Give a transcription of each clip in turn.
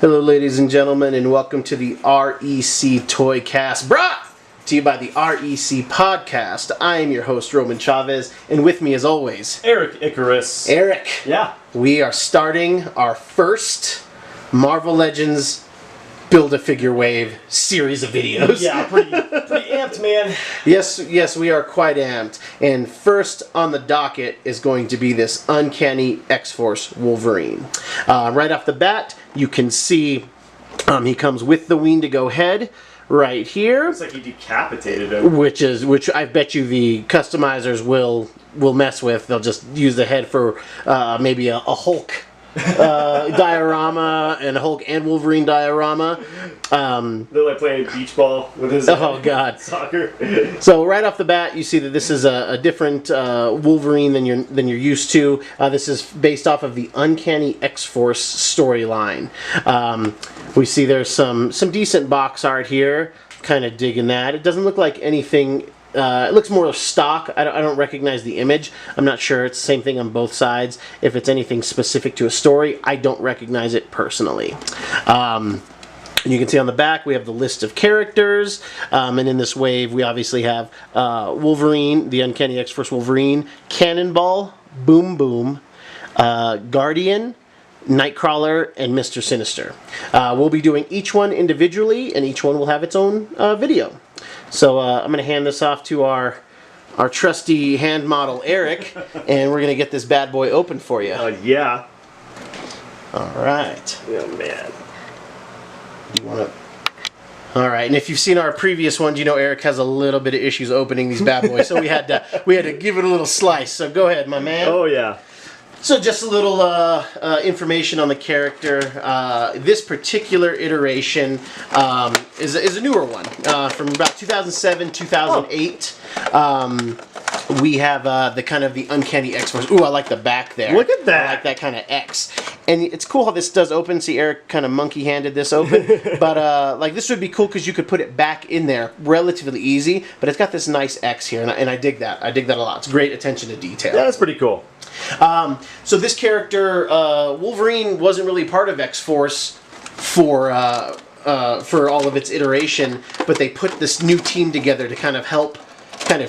Hello, ladies and gentlemen, and welcome to the REC Toycast, brought to you by the REC Podcast. I am your host, Roman Chavez, and with me, as always, Erik Icarus. Erik. Yeah. We are starting our first Marvel Legends Build-A-Figure Wave series of videos. Yeah, pretty amped, man. Yes, we are quite amped. And first on the docket is going to be this Uncanny X-Force Wolverine. Right off the bat, you can see he comes with the Wendigo head right here. Looks like he decapitated him. Which I bet you the customizers will mess with. They'll just use the head for maybe a Hulk diorama and a Hulk and Wolverine diorama. They're like playing beach ball with his God, soccer. So right off the bat, you see that this is a different Wolverine than you're used to. This is based off of the Uncanny X-Force storyline. We see there's some decent box art here. Kind of digging that. It doesn't look like anything. It looks more stock. I don't recognize the image. I'm not sure. It's the same thing on both sides. If it's anything specific to a story, I don't recognize it personally. And you can see on the back we have the list of characters. And in this wave we obviously have Wolverine, the Uncanny X-Force Wolverine, Cannonball, Boom Boom, Guardian, Nightcrawler, and Mr. Sinister. We'll be doing each one individually, and each one will have its own video. So I'm going to hand this off to our trusty hand model, Erik, and we're going to get this bad boy open for you. Yeah. All right. Oh, man. You want to... All right, and if you've seen our previous ones, you know Erik has a little bit of issues opening these bad boys, so we had to give it a little slice. So go ahead, my man. Oh, yeah. So just a little information on the character. This particular iteration is a newer one from about 2007, 2008. We have the kind of the Uncanny X-Force. Ooh, I like the back there. Look at that. I like that kind of X. And it's cool how this does open. See, Erik kind of monkey-handed this open. But like this would be cool because you could put it back in there relatively easy. But it's got this nice X here, and I dig that. I dig that a lot. It's great attention to detail. Yeah, that's pretty cool. So this character, Wolverine, wasn't really part of X-Force for all of its iteration, but they put this new team together to kind of help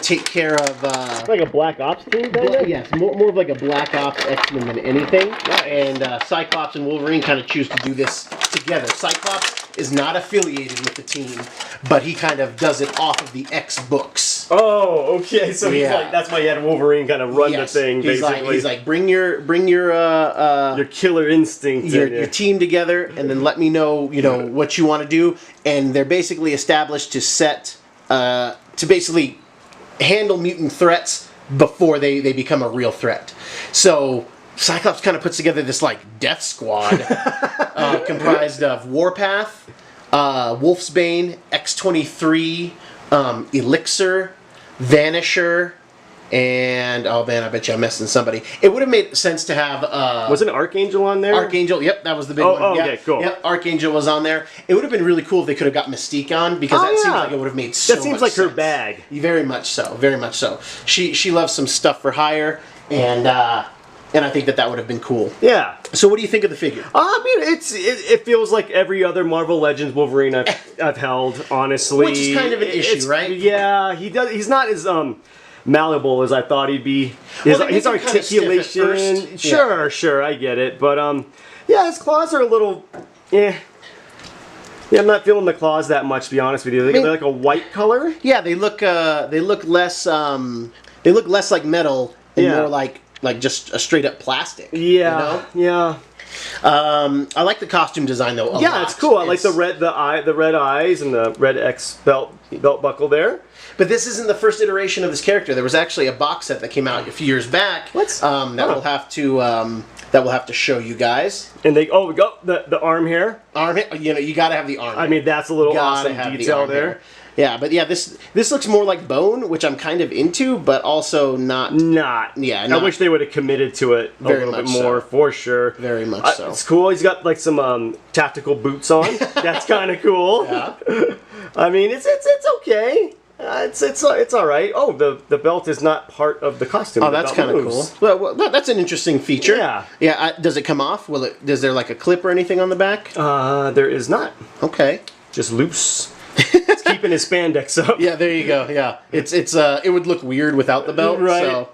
take care of... like a Black Ops team, yes, more of like a Black Ops X-Men than anything. And Cyclops and Wolverine kind of choose to do this together. Cyclops is not affiliated with the team, but he kind of does it off of the X books. Oh, okay. So he's like, that's why he had Wolverine kind of run the thing, basically. He's like, bring your killer instinct, your team together, and then let me know, what you want to do. And they're basically established to basically handle mutant threats before they become a real threat. So Cyclops kind of puts together this like death squad comprised of Warpath, Wolfsbane, X-23, Elixir, Vanisher, and oh man, I bet you I'm missing somebody. It would have made sense to have wasn't Archangel on there? Archangel, yep, that was the big one. Oh, okay, cool. Yep, Archangel was on there. It would have been really cool if they could have got Mystique on, because that seems like it would have made so much sense. That seems like her bag. Very much so, very much so. She loves some stuff for hire, and I think that would have been cool. Yeah. So what do you think of the figure? I mean, it feels like every other Marvel Legends Wolverine I've held, honestly. Which is kind of an issue, right? Yeah, he's not as malleable as I thought he'd be. His articulation, kind of sure, I get it, but yeah, his claws are a little, Yeah, I'm not feeling the claws that much, to be honest with you. They're like a white color. Yeah, they look less like metal and more like just a straight up plastic. Yeah, yeah. I like the costume design though. Yeah, it's cool. I like the red eyes and the red X belt buckle there. But this isn't the first iteration of this character. There was actually a box set that came out a few years back. We'll have to show you guys. And we got the arm hair. You got to have the arm. I mean, that's a little awesome detail there. Hair. Yeah, but yeah, this looks more like bone, which I'm kind of into, but also not. I wish they would have committed to it a little bit more, for sure. Very much so. It's cool. He's got like some tactical boots on. That's kind of cool. Yeah. I mean, it's okay. It's all right. Oh, the belt is not part of the costume. Oh, that's kind of cool. Well, that's an interesting feature. Yeah. Yeah. Does it come off? Is there like a clip or anything on the back? There is not. Okay. Just loose. It's keeping his spandex up. Yeah, there you go. Yeah, it would look weird without the belt. Right.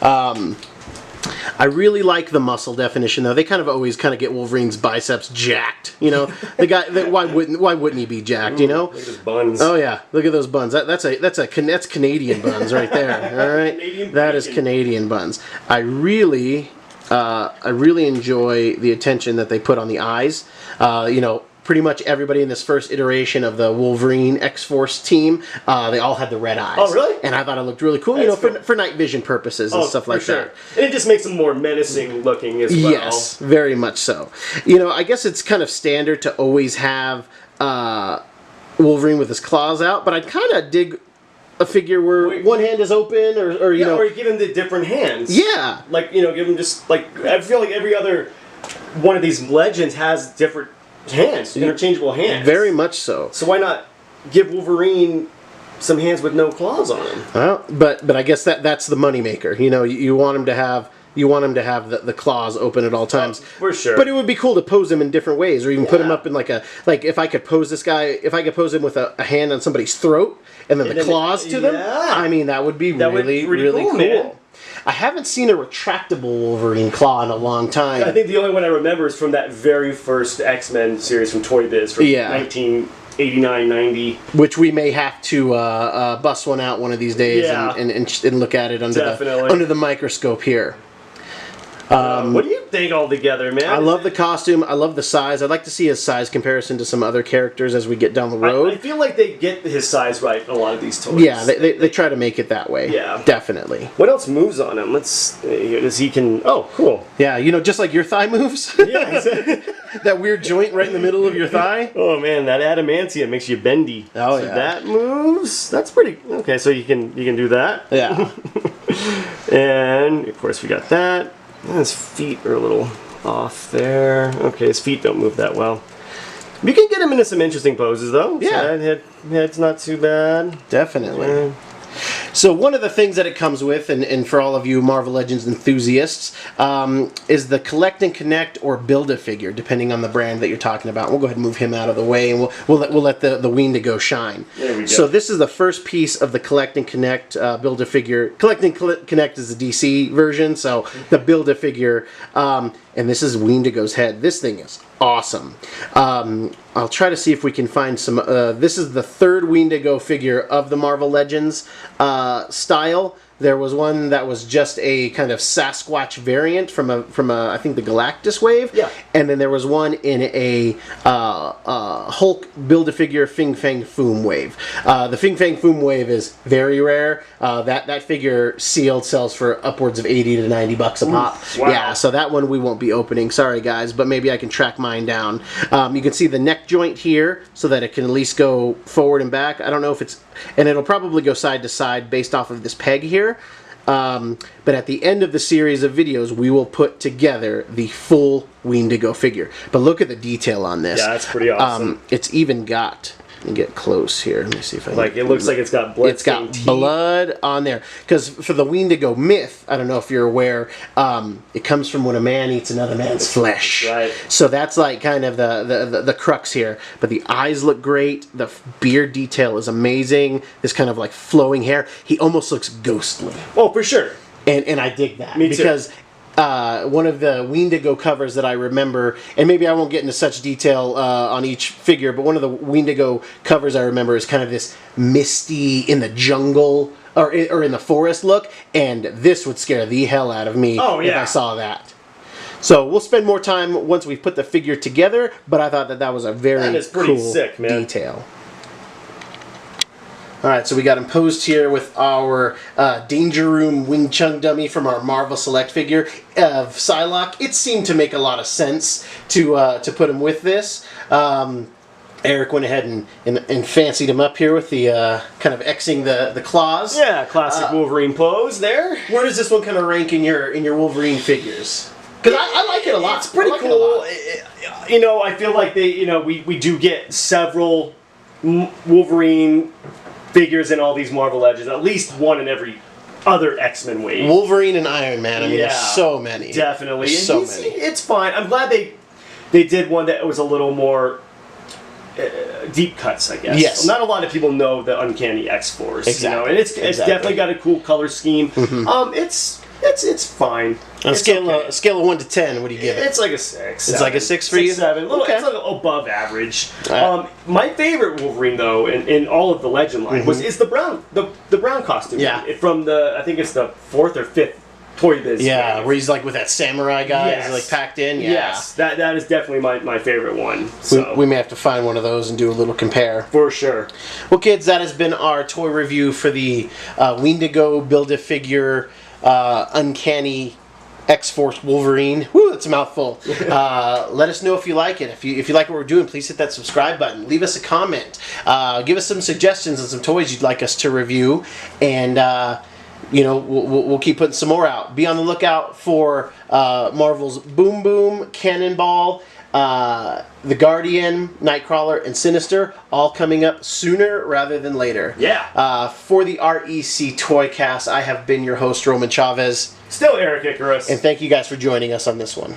So, I really like the muscle definition though. They kind of always get Wolverine's biceps jacked. You know, the guy. Why wouldn't he be jacked? You know. Look at his buns. Oh yeah, look at those buns. That's Canadian buns right there. All right, that is Canadian buns. I really enjoy the attention that they put on the eyes. You know. Pretty much everybody in this first iteration of the Wolverine X-Force team, they all had the red eyes. Oh, really? And I thought it looked really cool, you know, for night vision purposes and stuff like that. And it just makes them more menacing looking as well. Yes, very much so. You know, I guess it's kind of standard to always have Wolverine with his claws out, but I'd kind of dig a figure where one hand is open, or you know, or give him the different hands. Yeah, like give him just I feel like every other one of these legends has different hands, interchangeable hands. Very much so. So why not give Wolverine some hands with no claws on them? Well, but I guess that's the moneymaker. You know, you want him to have the claws open at all times. For sure. But it would be cool to pose him in different ways, or even put him up in like if I could pose this guy, if I could pose him with a hand on somebody's throat and then the claws to them. I mean, that would be really cool. Man. I haven't seen a retractable Wolverine claw in a long time. I think the only one I remember is from that very first X-Men series from Toy Biz from 1989-90. Which we may have to bust one out one of these days and look at it under the microscope here. What do you think altogether, man? I love the costume. I love the size. I'd like to see his size comparison to some other characters as we get down the road. I feel like they get his size right in a lot of these toys. Yeah, they try to make it that way. Yeah. Definitely. What else moves on him? He can... Oh, cool. Yeah, you know, just like your thigh moves. Yeah. That weird joint right in the middle of your thigh. Oh, man, that adamantium makes you bendy. Oh, so that moves. That's pretty... Okay, so you can do that. Yeah. And, of course, we got that. His feet are a little off there. Okay, his feet don't move that well. You can get him into some interesting poses, though. Yeah. So head's not too bad. Definitely. Yeah. So one of the things that it comes with, and for all of you Marvel Legends enthusiasts, is the collect and connect or Build-A-Figure, depending on the brand that you're talking about. We'll go ahead and move him out of the way, and we'll let the Wendigo shine. There we go. So this is the first piece of the collect and connect Build-A-Figure. Collect and connect is the DC version, so the Build-A-Figure, and this is Wendigo's head. This thing is awesome. I'll try to see if we can find some. This is the third Wendigo figure of the Marvel Legends style. There was one that was just a kind of Sasquatch variant from I think the Galactus wave. Yeah. And then there was one in a Hulk Build-A-Figure Fing Fang Foom wave. The Fing Fang Foom wave is very rare. That figure sealed sells for upwards of $80 to $90 a pop. Wow. Yeah, so that one we won't be opening. Sorry guys, but maybe I can track mine down. You can see the neck joint here so that it can at least go forward and back. I don't know if it's... And it'll probably go side to side based off of this peg here. But at the end of the series of videos, we will put together the full Wendigo figure. But look at the detail on this. Yeah, that's pretty awesome. It's even got... Let me get close here. Let me see if I it looks like it's got blood. It's got blood on there. Because for the Wendigo myth, I don't know if you're aware, it comes from when a man eats another man's flesh. Right. So that's like kind of the crux here. But the eyes look great. The beard detail is amazing. This kind of like flowing hair. He almost looks ghostly. Oh, for sure. And I dig that. Me too. Because one of the Wendigo covers that I remember, and maybe I won't get into such detail on each figure, but one of the Wendigo covers I remember is kind of this misty in the jungle or in the forest look, and this would scare the hell out of me if I saw that. So we'll spend more time once we've put the figure together, but I thought that was a very cool sick, man. detail. Alright, so we got him posed here with our Danger Room Wing Chun dummy from our Marvel Select figure of Psylocke. It seemed to make a lot of sense to put him with this. Eric went ahead and fancied him up here with the kind of Xing the claws. Yeah, classic Wolverine pose there. Where does this one kind of rank in your Wolverine figures? Because I like it a lot. It's pretty cool. You know, I feel like we do get several Wolverine figures in all these Marvel Legends. At least one in every other X-Men wave. Wolverine and Iron Man. I mean, there's so many. Definitely. There's so many. It's fine. I'm glad they did one that was a little more deep cuts, I guess. Yes. Not a lot of people know the Uncanny X-Force. Exactly. You know, and it's definitely got a cool color scheme. It's fine. On a scale of 1 to 10, what do you give it? It's like a 6. It's like a 6 for you? 7. Okay. It's like above average. Right. My favorite Wolverine, though, in all of the Legend line is the brown costume. Yeah. From I think it's the 4th or 5th Toy Biz. Yeah, wave. where he's like with that samurai guy, Yes. he's like packed in. Yeah. Yes, that is definitely my favorite one. So. We may have to find one of those and do a little compare. For sure. Well, kids, that has been our toy review for the Wendigo Build-A-Figure Uncanny X-Force Wolverine. Woo, that's a mouthful. Let us know if you like it. If you like what we're doing, please hit that subscribe button. Leave us a comment. Give us some suggestions on some toys you'd like us to review. And, we'll keep putting some more out. Be on the lookout for Marvel's Boom Boom, Cannonball, The Guardian, Nightcrawler, and Sinister, all coming up sooner rather than later. Yeah. For the REC Toycast, I have been your host, Roman Chavez. Still Erik Icarus. And thank you guys for joining us on this one.